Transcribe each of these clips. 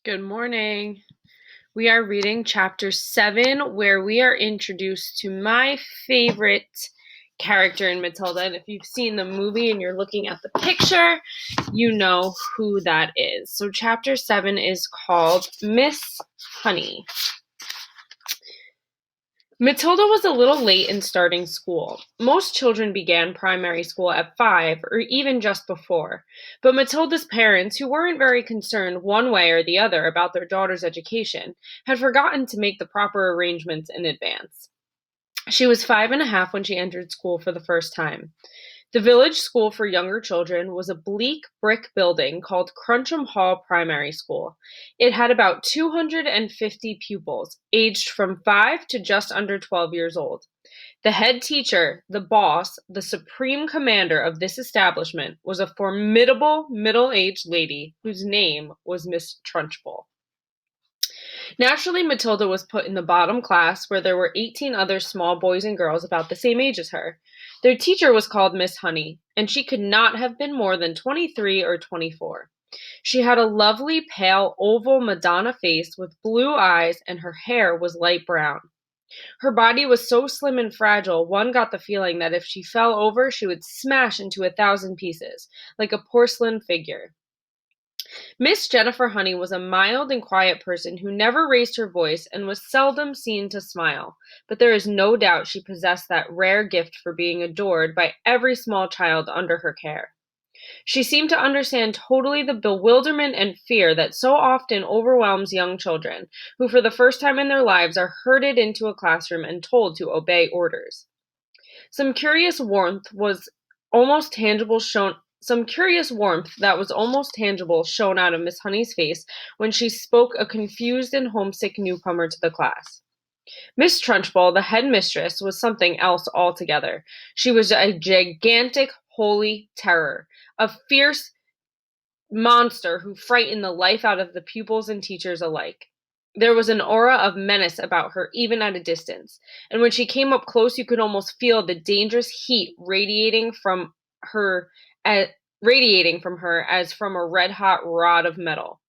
Good morning. We are reading chapter 7, where we are introduced to my favorite character in Matilda. And if you've seen the movie and you're looking at the picture, you know who that is. So, chapter 7 is called Miss Honey. Matilda was a little late in starting school. Most children began primary school at 5 or even just before, but Matilda's parents, who weren't very concerned one way or the other about their daughter's education, had forgotten to make the proper arrangements in advance. She was 5 and a half when she entered school for the first time. The village school for younger children was a bleak brick building called Cruncham Hall Primary School. It had about 250 pupils, aged from 5 to just under 12 years old. The head teacher, the boss, the supreme commander of this establishment was a formidable middle-aged lady whose name was Miss Trunchbull. Naturally, Matilda was put in the bottom class, where there were 18 other small boys and girls about the same age as her. Their teacher was called Miss Honey, and she could not have been more than 23 or 24. She had a lovely, pale, oval Madonna face with blue eyes, and her hair was light brown. Her body was so slim and fragile, one got the feeling that if she fell over, she would smash into 1,000 pieces, like a porcelain figure. Miss Jennifer Honey was a mild and quiet person who never raised her voice and was seldom seen to smile, but there is no doubt she possessed that rare gift for being adored by every small child under her care. She seemed to understand totally the bewilderment and fear that so often overwhelms young children, who for the first time in their lives are herded into a classroom and told to obey orders. Some curious warmth was almost tangible shown some curious warmth that was almost tangible shone out of Miss Honey's face when she spoke a confused and homesick newcomer to the class. Miss Trunchbull, the head mistress, was something else altogether. She was a gigantic holy terror, a fierce monster who frightened the life out of the pupils and teachers alike. There was an aura of menace about her even at a distance, and when she came up close you could almost feel the dangerous heat her uh, radiating from her as from a red-hot rod of metal.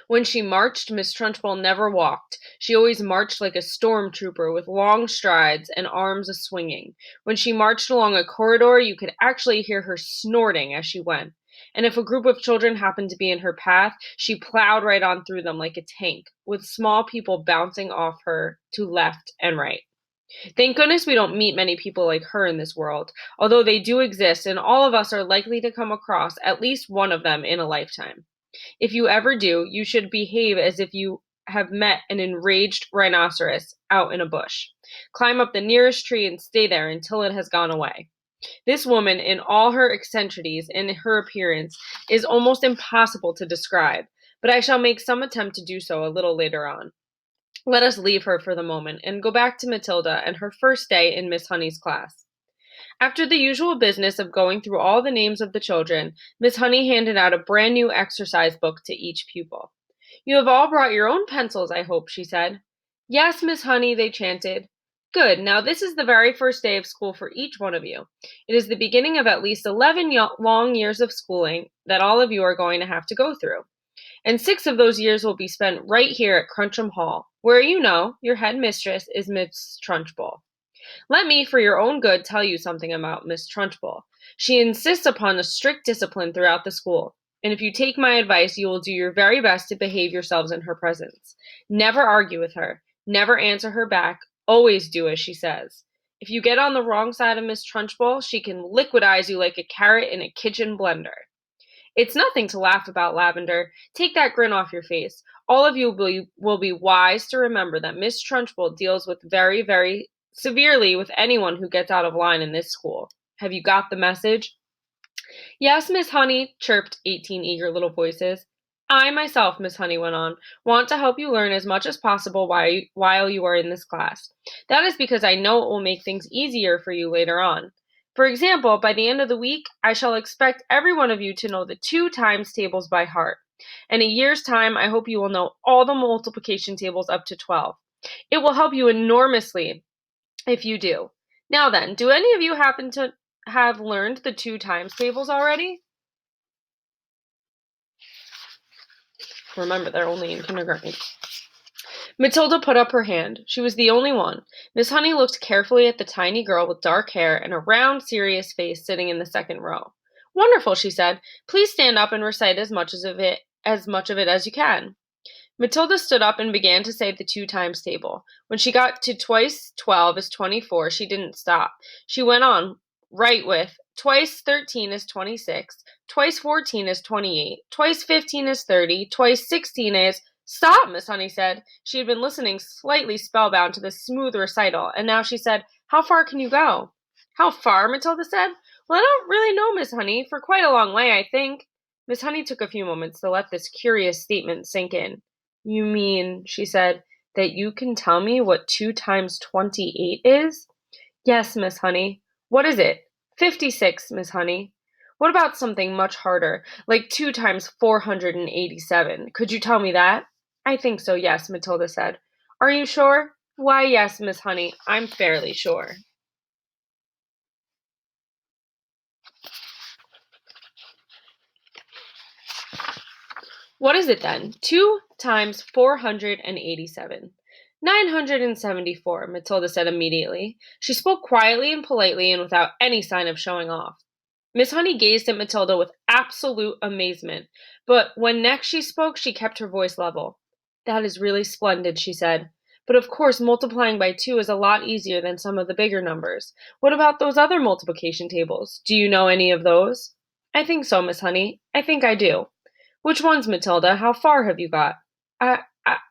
When she marched, Miss Trunchbull never walked. She always marched like a storm trooper with long strides and arms a-swinging. When she marched along a corridor, you could actually hear her snorting as she went. And if a group of children happened to be in her path, she plowed right on through them like a tank, with small people bouncing off her to left and right. Thank goodness we don't meet many people like her in this world, although they do exist, and all of us are likely to come across at least one of them in a lifetime. If you ever do, you should behave as if you have met an enraged rhinoceros out in a bush. Climb up the nearest tree and stay there until it has gone away. This woman, in all her eccentricities and her appearance, is almost impossible to describe, but I shall make some attempt to do so a little later on. Let us leave her for the moment and go back to Matilda and her first day in Miss Honey's class. After the usual business of going through all the names of the children, Miss Honey handed out a brand new exercise book to each pupil. "You have all brought your own pencils, I hope," she said. "Yes, Miss Honey," they chanted. "Good. Now this is the very first day of school for each one of you. It is the beginning of at least 11 long years of schooling that all of you are going to have to go through. And 6 of those years will be spent right here at Cruncham Hall, where you know your head mistress is Miss Trunchbull. Let me, for your own good, tell you something about Miss Trunchbull. She insists upon a strict discipline throughout the school, and if you take my advice, you will do your very best to behave yourselves in her presence. Never argue with her. Never answer her back. Always do as she says. If you get on the wrong side of Miss Trunchbull, she can liquidize you like a carrot in a kitchen blender. It's nothing to laugh about, Lavender. Take that grin off your face. All of you will be wise to remember that Miss Trunchbull deals with very, very severely with anyone who gets out of line in this school. Have you got the message?" "Yes, Miss Honey," chirped 18 eager little voices. "I myself," Miss Honey went on, "want to help you learn as much as possible while you are in this class. That is because I know it will make things easier for you later on. For example, by the end of the week, I shall expect every one of you to know the 2 times tables by heart. In a year's time, I hope you will know all the multiplication tables up to 12. It will help you enormously if you do. Now then, do any of you happen to have learned the 2 times tables already?" Remember, they're only in kindergarten. Matilda put up her hand. She was the only one. Miss Honey looked carefully at the tiny girl with dark hair and a round, serious face sitting in the second row. Wonderful, she said. Please stand up and recite as much of it as you can. Matilda stood up and began to say the 2 times table. When she got to twice 12 is 24, she didn't stop. She went on, right with, twice 13 is 26, twice 14 is 28, twice 15 is 30, twice 16 is... Stop, Miss Honey said. She had been listening slightly spellbound to this smooth recital, and now she said, How far can you go? How far? Matilda said. Well, I don't really know, Miss Honey. For quite a long way, I think. Miss Honey took a few moments to let this curious statement sink in. You mean, she said, that you can tell me what 2 times 28 is? Yes, Miss Honey. What is it? 56, Miss Honey. What about something much harder, like 2 times 487? Could you tell me that? I think so, yes, Matilda said. Are you sure? Why, yes, Miss Honey, I'm fairly sure. What is it then? 2 times 487. 974, Matilda said immediately. She spoke quietly and politely and without any sign of showing off. Miss Honey gazed at Matilda with absolute amazement, but when next she spoke, she kept her voice level. That is really splendid, she said. But of course, multiplying by 2 is a lot easier than some of the bigger numbers. What about those other multiplication tables? Do you know any of those? I think so, Miss Honey. I think I do. Which ones, Matilda? How far have you got?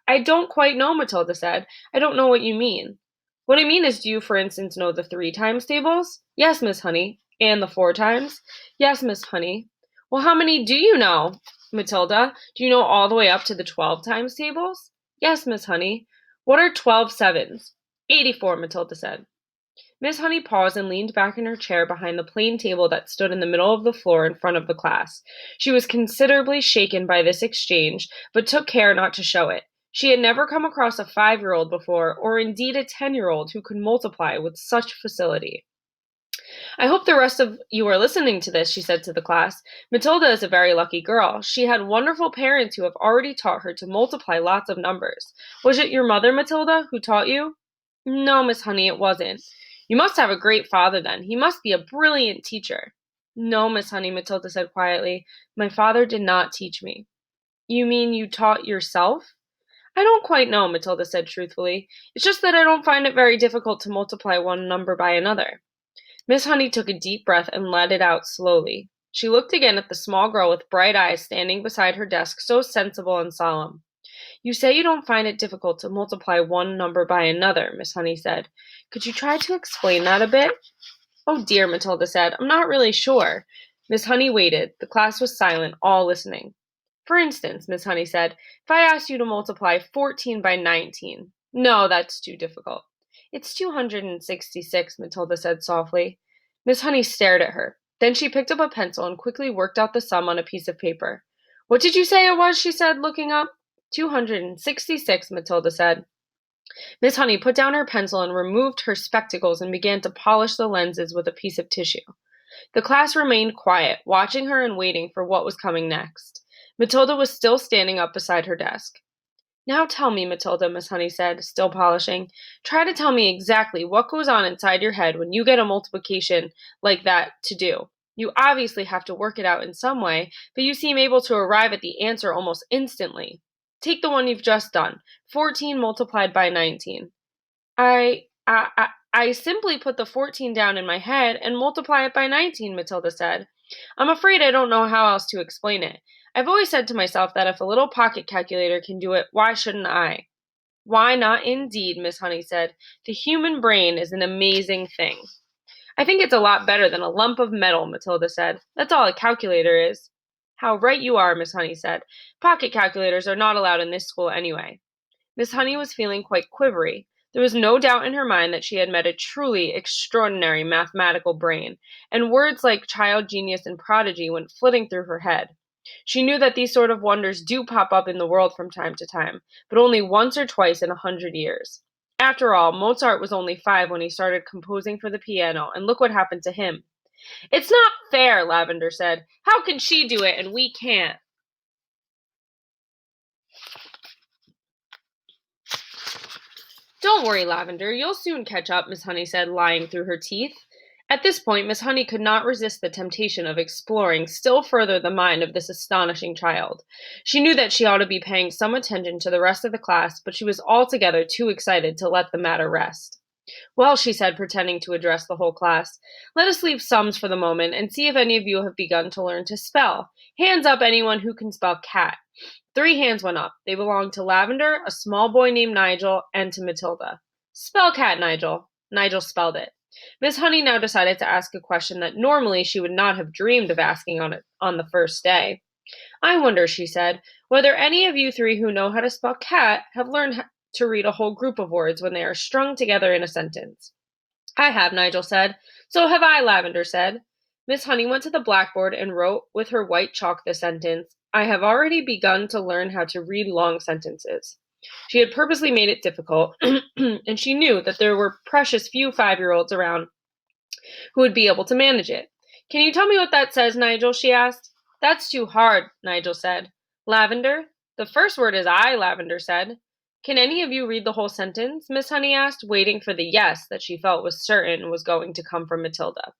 I don't quite know, Matilda said. I don't know what you mean. What I mean is, do you, for instance, know the 3 times tables? Yes, Miss Honey. And the 4 times? Yes, Miss Honey. Well, how many do you know, Matilda? Do you know all the way up to the 12 times tables? Yes, Miss Honey. What are 12 sevens? 84, Matilda said. Miss Honey paused and leaned back in her chair behind the plain table that stood in the middle of the floor in front of the class. She was considerably shaken by this exchange, but took care not to show it. She had never come across a 5-year-old before, or indeed a 10-year-old who could multiply with such facility. I hope the rest of you are listening to this, she said to the class. Matilda is a very lucky girl. She had wonderful parents who have already taught her to multiply lots of numbers. Was it your mother, Matilda, who taught you? No, Miss Honey, it wasn't. You must have a great father, then. He must be a brilliant teacher. No, Miss Honey, Matilda said quietly. My father did not teach me. You mean you taught yourself? I don't quite know, Matilda said truthfully. It's just that I don't find it very difficult to multiply one number by another. Miss Honey took a deep breath and let it out slowly. She looked again at the small girl with bright eyes standing beside her desk, so sensible and solemn. You say you don't find it difficult to multiply one number by another, Miss Honey said. Could you try to explain that a bit? Oh dear, Matilda said. I'm not really sure. Miss Honey waited. The class was silent, all listening. For instance, Miss Honey said, if I asked you to multiply 14 by 19. No, that's too difficult. It's 266, Matilda said softly. Miss Honey stared at her. Then she picked up a pencil and quickly worked out the sum on a piece of paper. What did you say it was? She said, looking up. 266, Matilda said. Miss Honey put down her pencil and removed her spectacles and began to polish the lenses with a piece of tissue. The class remained quiet, watching her and waiting for what was coming next. Matilda was still standing up beside her desk. Now tell me, Matilda, Miss Honey said, still polishing. Try to tell me exactly what goes on inside your head when you get a multiplication like that to do. You obviously have to work it out in some way, but you seem able to arrive at the answer almost instantly. Take the one you've just done. 14 multiplied by 19. I simply put the 14 down in my head and multiply it by 19, Matilda said. I'm afraid I don't know how else to explain it. I've always said to myself that if a little pocket calculator can do it, why shouldn't I? Why not indeed, Miss Honey said. The human brain is an amazing thing. I think it's a lot better than a lump of metal, Matilda said. That's all a calculator is. How right you are, Miss Honey said. Pocket calculators are not allowed in this school anyway. Miss Honey was feeling quite quivery. There was no doubt in her mind that she had met a truly extraordinary mathematical brain, and words like child genius and prodigy went flitting through her head. She knew that these sort of wonders do pop up in the world from time to time, but only once or twice in 100 years. After all, Mozart was only 5 when he started composing for the piano, and look what happened to him. It's not fair, Lavender said. How can she do it and we can't? Don't worry, Lavender, you'll soon catch up, Miss Honey said, lying through her teeth. At this point, Miss Honey could not resist the temptation of exploring still further the mind of this astonishing child. She knew that she ought to be paying some attention to the rest of the class, but she was altogether too excited to let the matter rest. Well, she said, pretending to address the whole class, let us leave sums for the moment and see if any of you have begun to learn to spell. Hands up, anyone who can spell cat. 3 hands went up. They belonged to Lavender, a small boy named Nigel, and to Matilda. Spell cat, Nigel. Nigel spelled it. Miss Honey now decided to ask a question that normally she would not have dreamed of asking on the first day. I wonder, she said, whether any of you 3 who know how to spell cat have learned to read a whole group of words when they are strung together in a sentence. I have, Nigel said. So have I, Lavender said. Miss Honey went to the blackboard and wrote with her white chalk the sentence, I have already begun to learn how to read long sentences. She had purposely made it difficult, and she knew that there were precious few 5-year-olds around who would be able to manage it. Can you tell me what that says, Nigel? She asked. That's too hard, Nigel said. Lavender? The first word is I, Lavender said. Can any of you read the whole sentence? Miss Honey asked, waiting for the yes that she felt was certain was going to come from Matilda.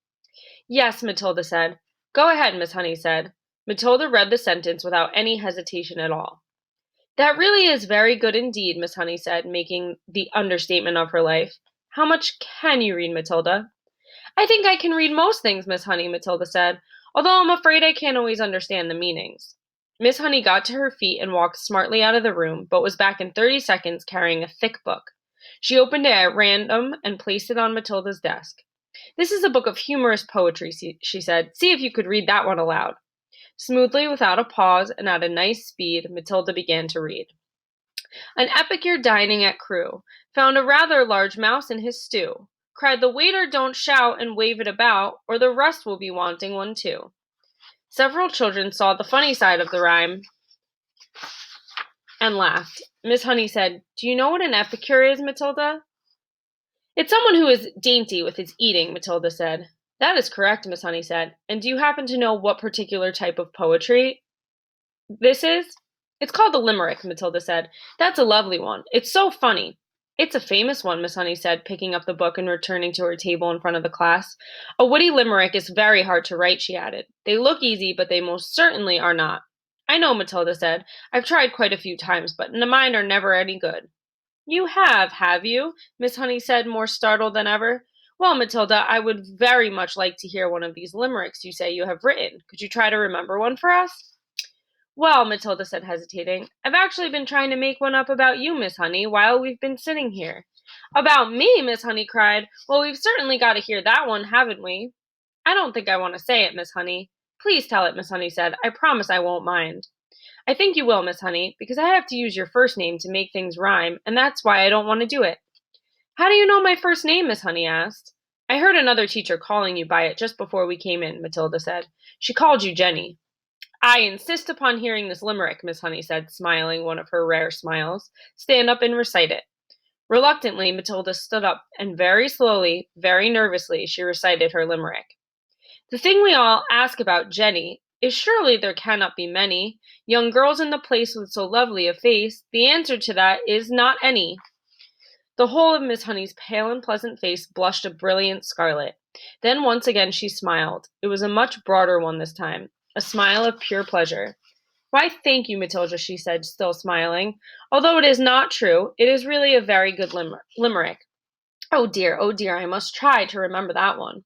Yes, Matilda said. Go ahead, Miss Honey said. Matilda read the sentence without any hesitation at all. That really is very good indeed, Miss Honey said, making the understatement of her life. How much can you read, Matilda? I think I can read most things, Miss Honey, Matilda said, although I'm afraid I can't always understand the meanings. Miss Honey got to her feet and walked smartly out of the room, but was back in 30 seconds carrying a thick book. She opened it at random and placed it on Matilda's desk. This is a book of humorous poetry, she said. See if you could read that one aloud. Smoothly, without a pause, and at a nice speed, Matilda began to read. An epicure dining at Crewe found a rather large mouse in his stew. Cried the waiter, don't shout and wave it about, or the rest will be wanting one too. Several children saw the funny side of the rhyme and laughed. Miss Honey said, Do you know what an epicure is, Matilda? It's someone who is dainty with his eating, Matilda said. That is correct, Miss Honey said. And do you happen to know what particular type of poetry this is? It's called the limerick, Matilda said. That's a lovely one. It's so funny. It's a famous one, Miss Honey said, picking up the book and returning to her table in front of the class. A witty limerick is very hard to write, she added. They look easy, but they most certainly are not. I know, Matilda said. I've tried quite a few times, but mine are never any good. You have you? Miss Honey said, more startled than ever. Well, Matilda, I would very much like to hear one of these limericks you say you have written. Could you try to remember one for us? Well, Matilda said, hesitating, I've actually been trying to make one up about you, Miss Honey, while we've been sitting here. About me? Miss Honey cried. Well, we've certainly got to hear that one, haven't we? I don't think I want to say it, Miss Honey. Please tell it, Miss Honey said. I promise I won't mind. I think you will, Miss Honey, because I have to use your first name to make things rhyme, and that's why I don't want to do it. How do you know my first name? Miss Honey asked. I heard another teacher calling you by it just before we came in, Matilda said. She called you Jenny. I insist upon hearing this limerick, Miss Honey said, smiling one of her rare smiles. Stand up and recite it. Reluctantly, Matilda stood up, and very slowly, very nervously, she recited her limerick. The thing we all ask about Jenny is surely there cannot be many young girls in the place with so lovely a face. The answer to that is not any. The whole of Miss Honey's pale and pleasant face blushed a brilliant scarlet. Then once again she smiled. It was a much broader one this time, a smile of pure pleasure. Why, thank you, Matilda, she said, still smiling. Although it is not true, it is really a very good limerick. Oh dear, I must try to remember that one.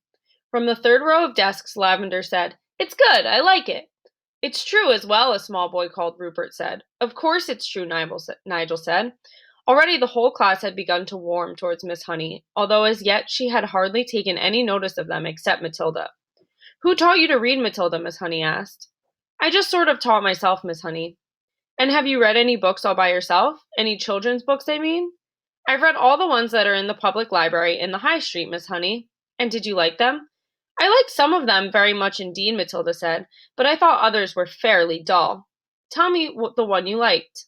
From the third row of desks, Lavender said, It's good, I like it. It's true as well, a small boy called Rupert said. Of course it's true, Nigel said. Already the whole class had begun to warm towards Miss Honey, although as yet she had hardly taken any notice of them except Matilda. Who taught you to read, Matilda? Miss Honey asked. I just sort of taught myself, Miss Honey. And have you read any books all by yourself? Any children's books, I mean? I've read all the ones that are in the public library in the High Street, Miss Honey. And did you like them? I liked some of them very much indeed, Matilda said, but I thought others were fairly dull. Tell me what the one you liked.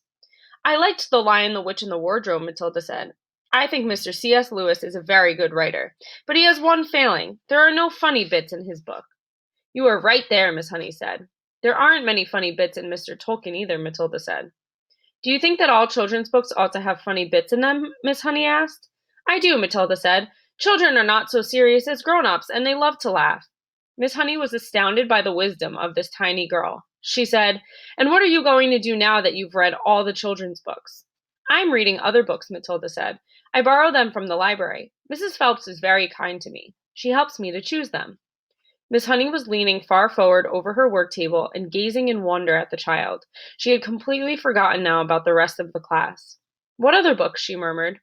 I liked The Lion, the Witch, and the Wardrobe, Matilda said. I think Mr. C.S. Lewis is a very good writer, but he has one failing. There are no funny bits in his book. You are right there, Miss Honey said. There aren't many funny bits in Mr. Tolkien either, Matilda said. Do you think that all children's books ought to have funny bits in them? Miss Honey asked. I do, Matilda said. Children are not so serious as grown-ups, and they love to laugh. Miss Honey was astounded by the wisdom of this tiny girl. She said, And what are you going to do now that you've read all the children's books? I'm reading other books, Matilda said. I borrow them from the library. Mrs. Phelps is very kind to me. She helps me to choose them. Miss Honey was leaning far forward over her work table and gazing in wonder at the child. She had completely forgotten now about the rest of the class. What other books? She murmured.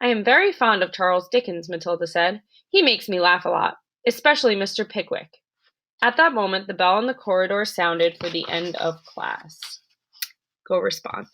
I am very fond of Charles Dickens, Matilda said. He makes me laugh a lot, especially Mr. Pickwick. At that moment, the bell in the corridor sounded for the end of class. Go respond.